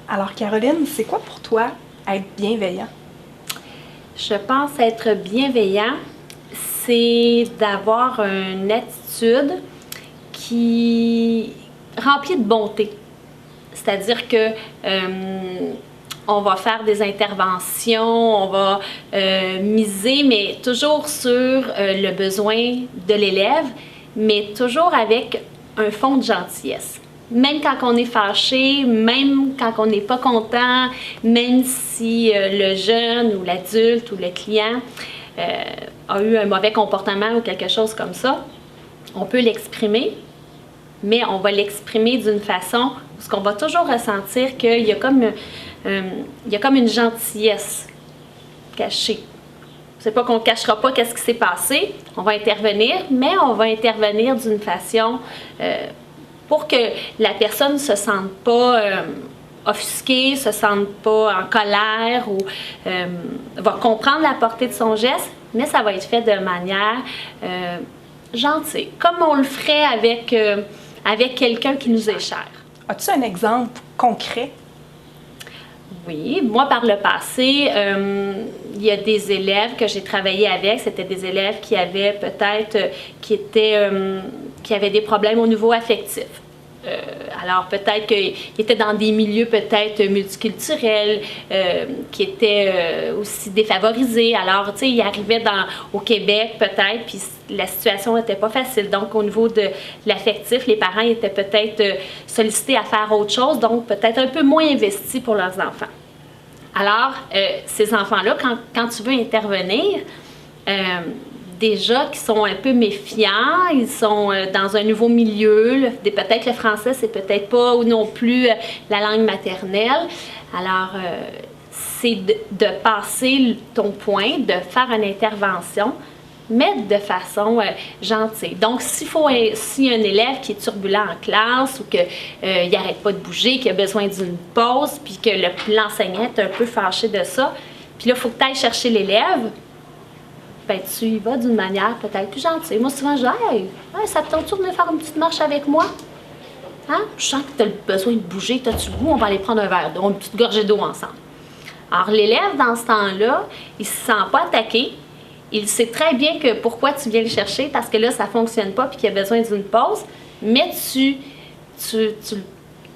Alors Caroline, c'est quoi pour toi être bienveillant? Je pense être bienveillant, c'est d'avoir une attitude qui remplie de bonté. C'est-à-dire que on va faire des interventions, on va miser, mais toujours sur le besoin de l'élève, mais toujours avec un fond de gentillesse. Même quand on est fâché, même quand on n'est pas content, même si le jeune ou l'adulte ou le client a eu un mauvais comportement ou quelque chose comme ça, on peut l'exprimer, mais on va l'exprimer d'une façon où on va toujours ressentir qu'il y a comme une gentillesse cachée. C'est pas qu'on ne cachera pas qu'est-ce qui s'est passé, on va intervenir, mais on va intervenir d'une façon pour que la personne ne se sente pas offusquée, ne se sente pas en colère ou va comprendre la portée de son geste, mais ça va être fait de manière gentille, comme on le ferait avec quelqu'un qui nous est cher. As-tu un exemple concret? Oui, moi par le passé, il y a des élèves que j'ai travaillé avec, c'était des élèves qui avaient peut-être, qui avaient des problèmes au niveau affectif. Alors peut-être qu'ils étaient dans des milieux peut-être multiculturels, qui étaient aussi défavorisés. Alors tu sais, ils arrivaient au Québec peut-être, puis la situation n'était pas facile. Donc au niveau de l'affectif, les parents étaient peut-être sollicités à faire autre chose, donc peut-être un peu moins investis pour leurs enfants. Alors ces enfants-là, quand tu veux intervenir, déjà qui sont un peu méfiants, ils sont dans un nouveau milieu, peut-être le français c'est peut-être pas ou non plus la langue maternelle. Alors c'est de passer ton point, de faire une intervention, mais de façon gentille. Donc s'il y a un élève qui est turbulent en classe ou qu'il n'arrête pas de bouger, qu'il a besoin d'une pause, puis que l'enseignant est un peu fâché de ça, puis là il faut que tu ailles chercher l'élève, ben, tu y vas d'une manière peut-être plus gentille. Moi, souvent, je dis « Hey, ça te tente de venir faire une petite marche avec moi? Hein? Je sens que tu as besoin de bouger. T'as-tu le goût? On va aller prendre un verre d'eau, une petite gorgée d'eau ensemble. » Alors, l'élève, dans ce temps-là, il ne se sent pas attaqué. Il sait très bien que pourquoi tu viens le chercher, parce que là, ça ne fonctionne pas et qu'il a besoin d'une pause. Mais tu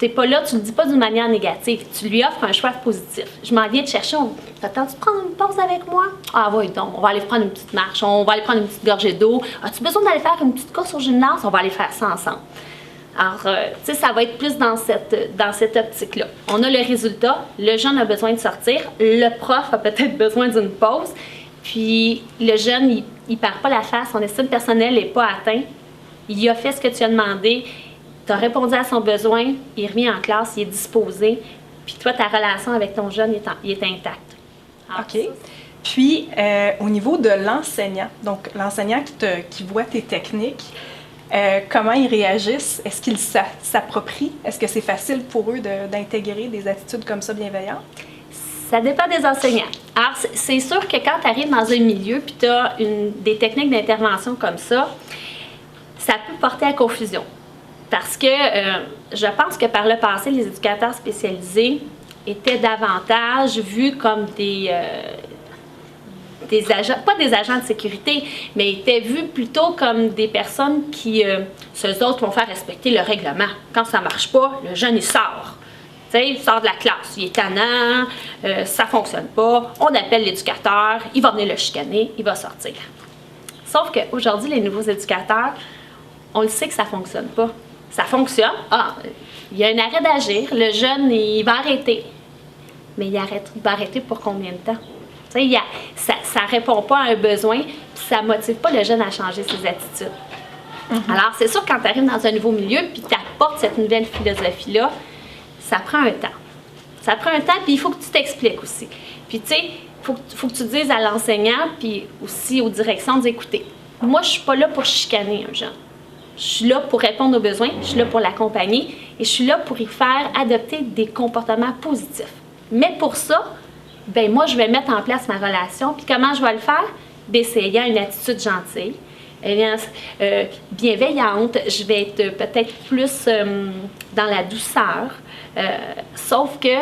n'es pas là, tu ne le dis pas d'une manière négative. Tu lui offres un choix positif. Je m'en viens te chercher. T'attends-tu prendre une pause avec moi? Ah oui, donc, on va aller prendre une petite marche, on va aller prendre une petite gorgée d'eau. As-tu besoin d'aller faire une petite course au gymnase? On va aller faire ça ensemble. Alors, tu sais, ça va être plus dans cette optique-là. On a le résultat, le jeune a besoin de sortir, le prof a peut-être besoin d'une pause, puis le jeune, il ne perd pas la face, son estime personnelle n'est pas atteint. Il a fait ce que tu as demandé, tu as répondu à son besoin, il revient en classe, il est disposé, puis toi, ta relation avec ton jeune il est intacte. Alors, OK. Puis, au niveau de l'enseignant, donc l'enseignant qui voit tes techniques, comment ils réagissent? Est-ce qu'ils s'approprient? Est-ce que c'est facile pour eux d'intégrer des attitudes comme ça bienveillantes? Ça dépend des enseignants. Alors, c'est sûr que quand tu arrives dans un milieu puis tu as des techniques d'intervention comme ça peut porter à confusion. Parce que je pense que par le passé, les éducateurs spécialisés étaient davantage vus comme des agents, pas des agents de sécurité, mais étaient vus plutôt comme des personnes qui, ceux autres, vont faire respecter le règlement. Quand ça ne marche pas, le jeune, il sort. Tu sais, il sort de la classe, il est tannant, ça ne fonctionne pas, on appelle l'éducateur, il va venir le chicaner, il va sortir. Sauf qu'aujourd'hui, les nouveaux éducateurs, on le sait que ça ne fonctionne pas. Ça fonctionne, il y a un arrêt d'agir, le jeune, il va arrêter. Mais il va arrêter pour combien de temps? Tu sais, ça ne répond pas à un besoin, puis ça ne motive pas le jeune à changer ses attitudes. Alors, c'est sûr, quand tu arrives dans un nouveau milieu, puis tu apportes cette nouvelle philosophie-là, ça prend un temps. Ça prend un temps, puis il faut que tu t'expliques aussi. Puis, tu sais, il faut que tu dises à l'enseignant, puis aussi aux directions, écoutez, moi, je ne suis pas là pour chicaner un jeune. Je suis là pour répondre aux besoins, je suis là pour l'accompagner, et je suis là pour y faire adopter des comportements positifs. Mais pour ça, ben moi, je vais mettre en place ma relation. Puis comment je vais le faire? Bien, c'est ayant une attitude gentille, bienveillante. Je vais être peut-être plus dans la douceur. Sauf que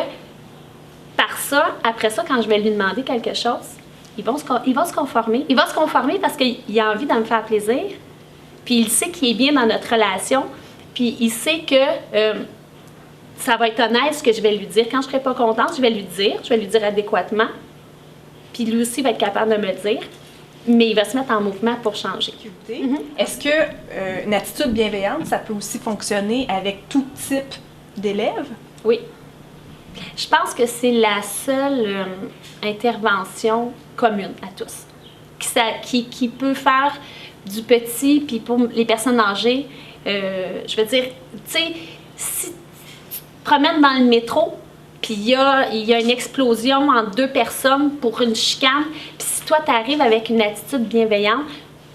ça, après ça, quand je vais lui demander quelque chose, il va se conformer. Il va se conformer parce qu'il a envie de me faire plaisir, puis il sait qu'il est bien dans notre relation, puis il sait que ça va être honnête ce que je vais lui dire. Quand je ne serai pas contente, je vais lui dire adéquatement, puis lui aussi va être capable de me le dire, mais il va se mettre en mouvement pour changer. Est-ce que une attitude bienveillante, ça peut aussi fonctionner avec tout type d'élèves? Oui. Je pense que c'est la seule intervention commune à tous, qui peut faire du petit, puis pour les personnes âgées, je veux dire, tu sais, si tu te promènes dans le métro, puis il y a une explosion entre deux personnes pour une chicane, puis si toi, tu arrives avec une attitude bienveillante,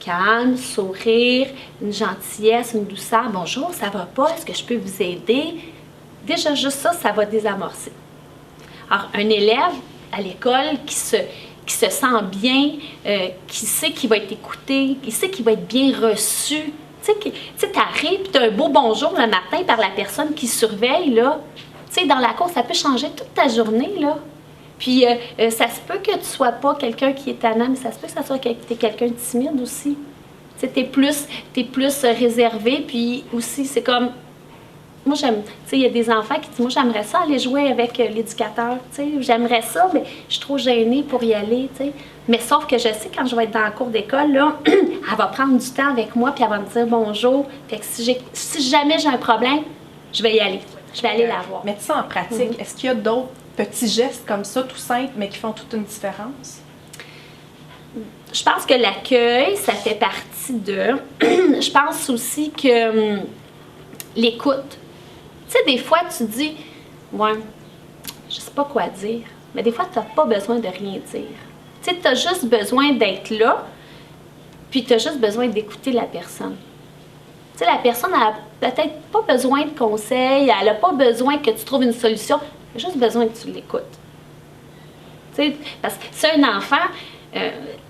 calme, sourire, une gentillesse, une douceur, « Bonjour, ça va pas? Est-ce que je peux vous aider? » Déjà, juste ça, ça va désamorcer. Alors, un élève à l'école qui se sent bien, qui sait qu'il va être écouté, qui sait qu'il va être bien reçu. Tu sais, t'arrives, puis tu as un beau bonjour le matin par la personne qui surveille, là. Tu sais, dans la course, ça peut changer toute ta journée, là. Puis, ça se peut que tu ne sois pas quelqu'un qui est tannant, mais ça se peut que ça soit quelqu'un de timide aussi. Tu sais, t'es plus réservé, puis aussi, c'est comme... Moi, j'aime, tu sais, il y a des enfants qui disent, moi, j'aimerais ça aller jouer avec l'éducateur, tu sais, j'aimerais ça, mais je suis trop gênée pour y aller, tu sais. Mais sauf que je sais, quand je vais être dans le cours d'école, là, elle va prendre du temps avec moi, puis elle va me dire bonjour. Fait que si jamais j'ai un problème, je vais y aller. Je vais aller la voir. Mettre ça en pratique, est-ce qu'il y a d'autres petits gestes comme ça, tout simples, mais qui font toute une différence? Je pense que l'accueil, ça fait partie de... Je pense aussi que l'écoute. Tu sais, des fois, tu dis, ouais, je sais pas quoi dire, mais des fois, tu n'as pas besoin de rien dire. Tu sais, tu as juste besoin d'être là, puis tu as juste besoin d'écouter la personne. Tu sais, la personne n'a peut-être pas besoin de conseils, elle n'a pas besoin que tu trouves une solution, elle a juste besoin que tu l'écoutes. Tu sais, parce que si un enfant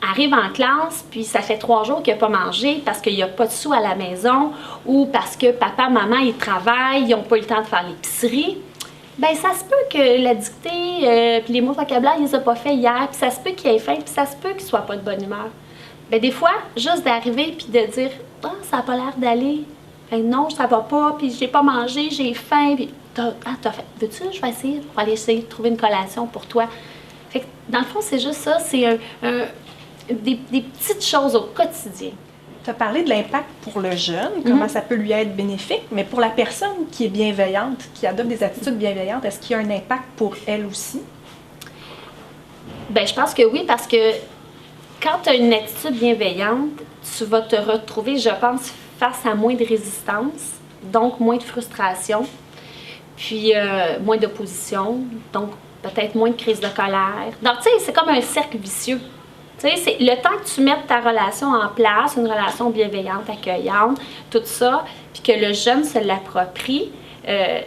arrive en classe, puis ça fait 3 jours qu'il n'a pas mangé parce qu'il n'y a pas de sous à la maison ou parce que papa, maman, ils travaillent, ils n'ont pas eu le temps de faire l'épicerie, bien, ça se peut que la dictée, puis les mots vocabulaire, ils ne les ont pas fait hier, puis ça se peut qu'il ait faim, puis ça se peut qu'il ne soit pas de bonne humeur. Bien, des fois, juste d'arriver puis de dire « Ah, ça n'a pas l'air d'aller. Ben, non, ça va pas, puis j'ai pas mangé, j'ai faim. » Puis t'as fait « Veux-tu, je vais essayer, on va aller essayer de trouver une collation pour toi. » Fait que, dans le fond, c'est juste ça, c'est des petites choses au quotidien. Tu as parlé de l'impact pour le jeune, comment ça peut lui être bénéfique, mais pour la personne qui est bienveillante, qui adopte des attitudes bienveillantes, est-ce qu'il y a un impact pour elle aussi? Bien, je pense que oui, parce que quand tu as une attitude bienveillante, tu vas te retrouver, je pense, face à moins de résistance, donc moins de frustration, puis moins d'opposition, donc peut-être moins de crise de colère. Donc, tu sais, c'est comme un cercle vicieux. Tu sais, c'est le temps que tu mettes ta relation en place, une relation bienveillante, accueillante, tout ça, puis que le jeune se l'approprie, bien,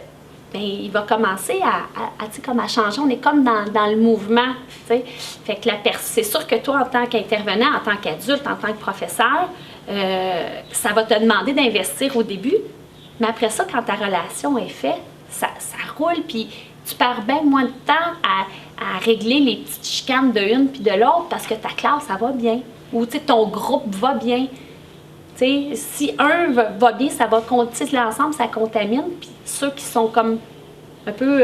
il va commencer à changer. On est comme dans le mouvement, tu sais. Fait que c'est sûr que toi, en tant qu'intervenant, en tant qu'adulte, en tant que professeur, ça va te demander d'investir au début, mais après ça, quand ta relation est faite, ça roule, puis tu perds bien moins de temps à régler les petites chicanes de une puis de l'autre parce que ta classe, ça va bien. Ou ton groupe va bien. T'sais, si un va bien, ça va continuer l'ensemble, ça contamine. Puis ceux qui sont comme un peu,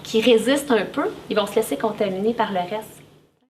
qui résistent un peu, ils vont se laisser contaminer par le reste.